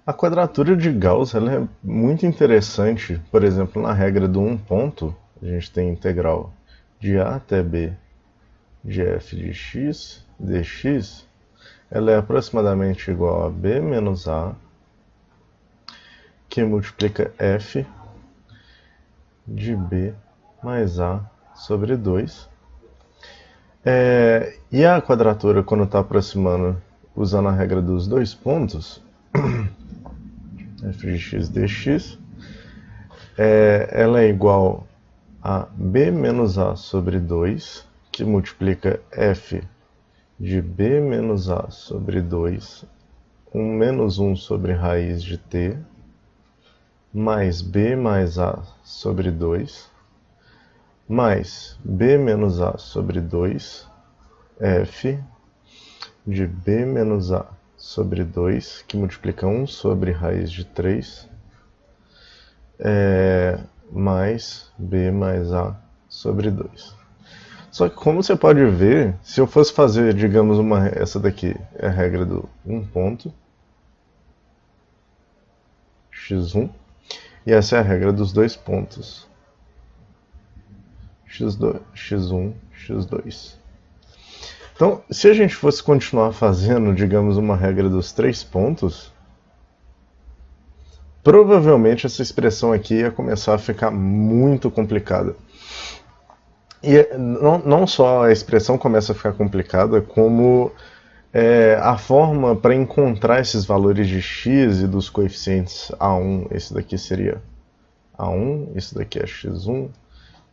A quadratura de Gauss ela é muito interessante. Por exemplo, na regra do um ponto, a gente tem integral de a até b de f de x dx. Ela é aproximadamente igual a b menos a, que multiplica f de b mais a sobre 2. E a quadratura, quando está aproximando usando a regra dos dois pontos, f de x dx, ela é igual a b menos a sobre 2, que multiplica f de b menos a sobre 2, 1 menos 1 sobre raiz de t, mais b mais a sobre 2, mais b menos a sobre 2, f de b menos a sobre 2, que multiplica 1 sobre raiz de 3, mais b mais a sobre 2. Só que como você pode ver, se eu fosse fazer, digamos, essa daqui é a regra do um ponto, x1, e essa é a regra dos dois pontos, x2, x1, x2. Então, se a gente fosse continuar fazendo, digamos, uma regra dos três pontos, provavelmente essa expressão aqui ia começar a ficar muito complicada. E não só a expressão começa a ficar complicada, como a forma para encontrar esses valores de x e dos coeficientes a1, esse daqui seria a1, esse daqui é x1,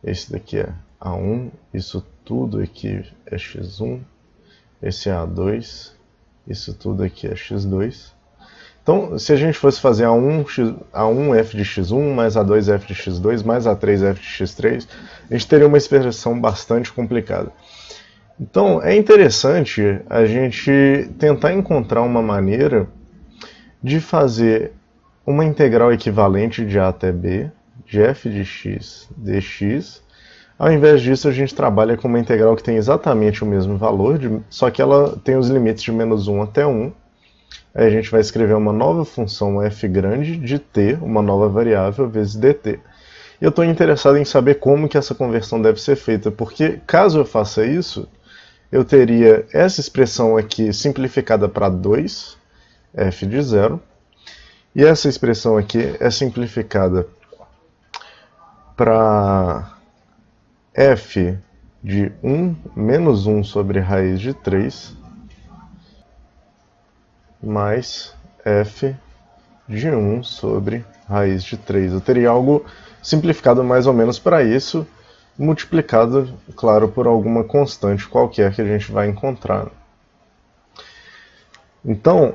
esse daqui é a1, isso tudo aqui é x1, esse é a2, isso tudo aqui é x2. Então, se a gente fosse fazer a1f de x1 mais a2f de x2 mais a3f de x3, a gente teria uma expressão bastante complicada. Então, é interessante a gente tentar encontrar uma maneira de fazer uma integral equivalente de a até b, de f de x dx. Ao invés disso, a gente trabalha com uma integral que tem exatamente o mesmo valor, só que ela tem os limites de menos 1 até 1. Aí a gente vai escrever uma nova função f grande de t, uma nova variável, vezes dt. E eu estou interessado em saber como que essa conversão deve ser feita, porque caso eu faça isso, eu teria essa expressão aqui simplificada para 2, f de 0, e essa expressão aqui é simplificada para f de 1 menos 1 sobre raiz de 3, mais f de 1 sobre raiz de 3. Eu teria algo simplificado mais ou menos para isso, multiplicado, claro, por alguma constante qualquer que a gente vai encontrar. Então,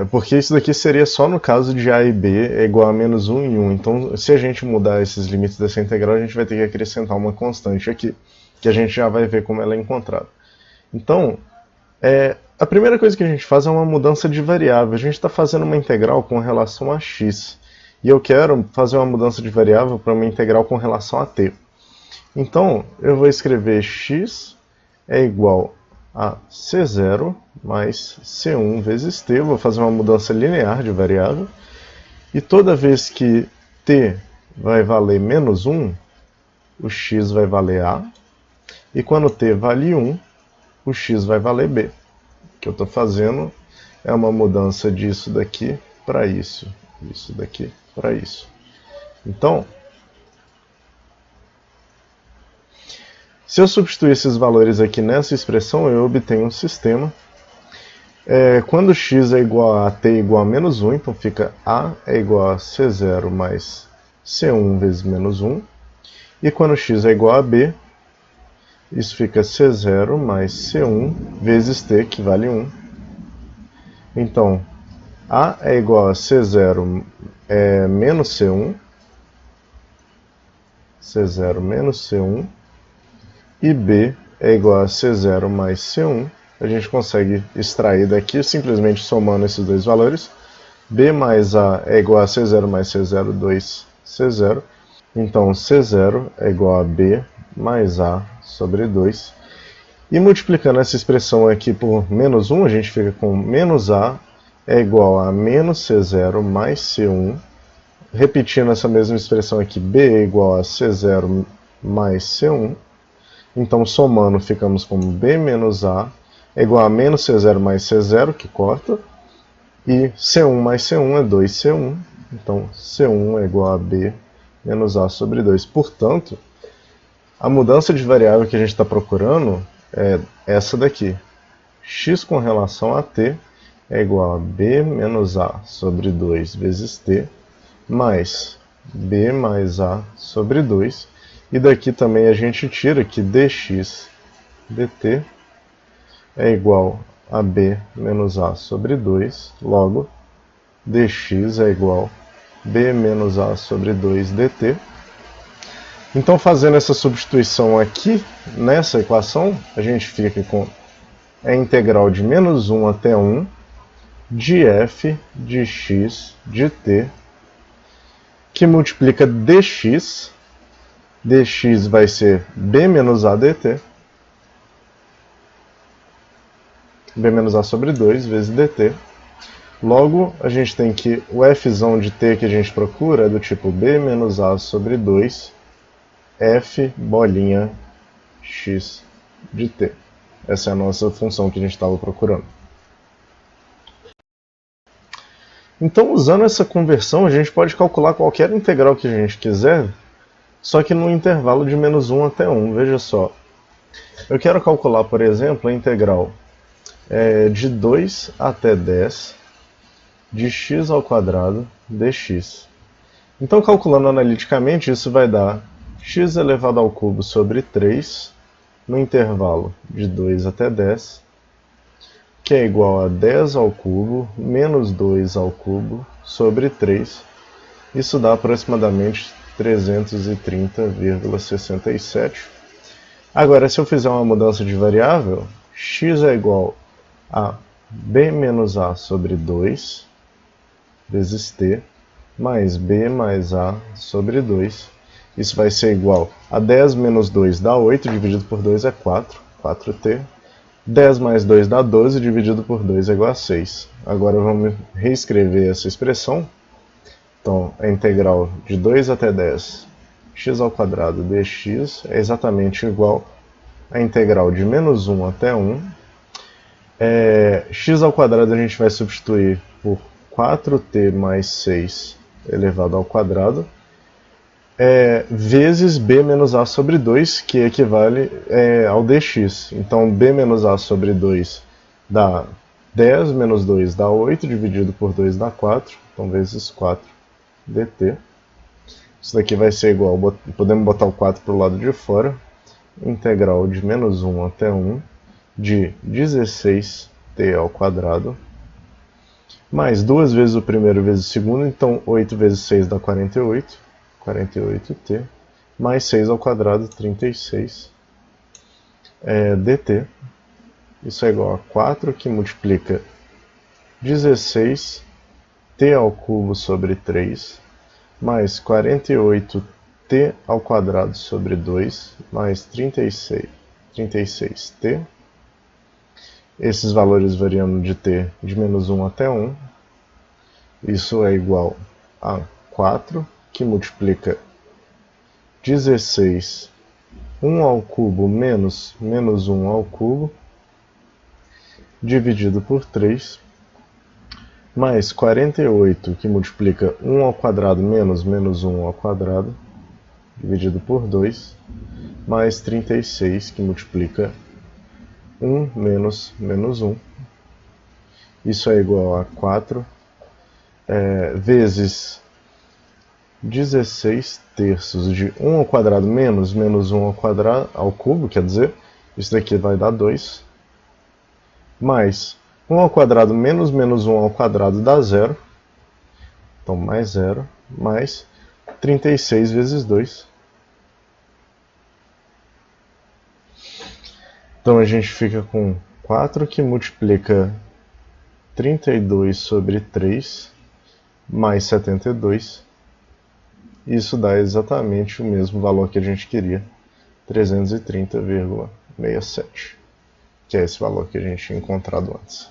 porque isso daqui seria só no caso de a e b é igual a menos 1 e 1. Então, se a gente mudar esses limites dessa integral, a gente vai ter que acrescentar uma constante aqui, que a gente já vai ver como ela é encontrada. Então, a primeira coisa que a gente faz é uma mudança de variável. A gente está fazendo uma integral com relação a x. E eu quero fazer uma mudança de variável para uma integral com relação a t. Então, eu vou escrever x é igual a c0 mais c1 vezes t. Eu vou fazer uma mudança linear de variável. E toda vez que t vai valer menos 1, o x vai valer a. E quando t vale 1, o x vai valer b. O que eu estou fazendo é uma mudança disso daqui para isso. Isso daqui para isso. Então, se eu substituir esses valores aqui nessa expressão, eu obtenho um sistema. Quando x é igual a t igual a menos 1, então fica a é igual a c0 mais c1 vezes menos 1. E quando x é igual a b, isso fica c0 mais c1 vezes t, que vale 1. Então, a é igual a c0 menos c1, c0 menos c1, e b é igual a c0 mais c1. A gente consegue extrair daqui, simplesmente somando esses dois valores. b mais a é igual a c0 mais c0, 2c0. Então, c0 é igual a b mais a sobre 2. E multiplicando essa expressão aqui por menos 1, a gente fica com menos a é igual a menos C0 mais C1. Repetindo essa mesma expressão aqui, B é igual a C0 mais C1. Então, somando, ficamos com B menos A é igual a menos C0 mais C0, que corta. E C1 mais C1 é 2C1. Então, C1 é igual a B menos A sobre 2. Portanto, a mudança de variável que a gente está procurando é essa daqui. X com relação a t é igual a B menos A sobre 2 vezes t, mais B mais A sobre 2. E daqui também a gente tira que dx dt é igual a B menos A sobre 2. Logo, dx é igual a B menos A sobre 2 dt. Então, fazendo essa substituição aqui, nessa equação, a gente fica com a integral de menos 1 até 1 de f de x de t, que multiplica dx. Dx vai ser B menos A dt. B menos A sobre 2 vezes dt. Logo, a gente tem que o fzão de t que a gente procura é do tipo B menos A sobre 2 f bolinha x de t. Essa é a nossa função que a gente estava procurando. Então, usando essa conversão, a gente pode calcular qualquer integral que a gente quiser, só que no intervalo de menos 1 até 1. Veja só. Eu quero calcular, por exemplo, a integral de 2 até 10 de x ao quadrado dx. Então, calculando analiticamente, isso vai dar x elevado ao cubo sobre 3 no intervalo de 2 até 10, que é igual a 10 ao cubo menos 2 ao cubo sobre 3. Isso dá aproximadamente 330,67. Agora, se eu fizer uma mudança de variável, x é igual a B menos A sobre 2 vezes t, mais B mais A sobre 2. Isso vai ser igual a 10 menos 2 dá 8, dividido por 2 é 4, 4t. 10 mais 2 dá 12, dividido por 2 é igual a 6. Agora vamos reescrever essa expressão. Então, a integral de 2 até 10, x ao quadrado dx é exatamente igual à integral de menos 1 até 1. X ao quadrado a gente vai substituir por 4t mais 6 elevado ao quadrado, vezes b menos a sobre 2, que equivale ao dx. Então, b menos a sobre 2 dá 10 menos 2 dá 8, dividido por 2 dá 4, então vezes 4 dt. Isso daqui vai ser igual, podemos botar o 4 para o lado de fora, integral de menos 1 até 1 de 16t ao quadrado, mais 2 vezes o primeiro vezes o segundo, então 8 vezes 6 dá 48, 48t, mais 6 ao quadrado, 36 dt. Isso é igual a 4, que multiplica 16t ao cubo sobre 3, mais 48t ao quadrado sobre 2, mais 36t. Esses valores variando de t de menos 1 até 1. Isso é igual a 4, que multiplica 16, 1 ao cubo menos 1 ao cubo, dividido por 3, mais 48, que multiplica 1 ao quadrado menos 1 ao quadrado, dividido por 2, mais 36, que multiplica 1 menos 1. Isso é igual a 4 vezes 16 terços de 1 ao quadrado menos 1 ao quadrado ao cubo, quer dizer, isso daqui vai dar 2, mais 1 ao quadrado menos 1 ao quadrado dá 0, então mais 0, mais 36 vezes 2. Então a gente fica com 4, que multiplica 32 sobre 3, mais 72. Isso dá exatamente o mesmo valor que a gente queria, 330,67, que é esse valor que a gente tinha encontrado antes.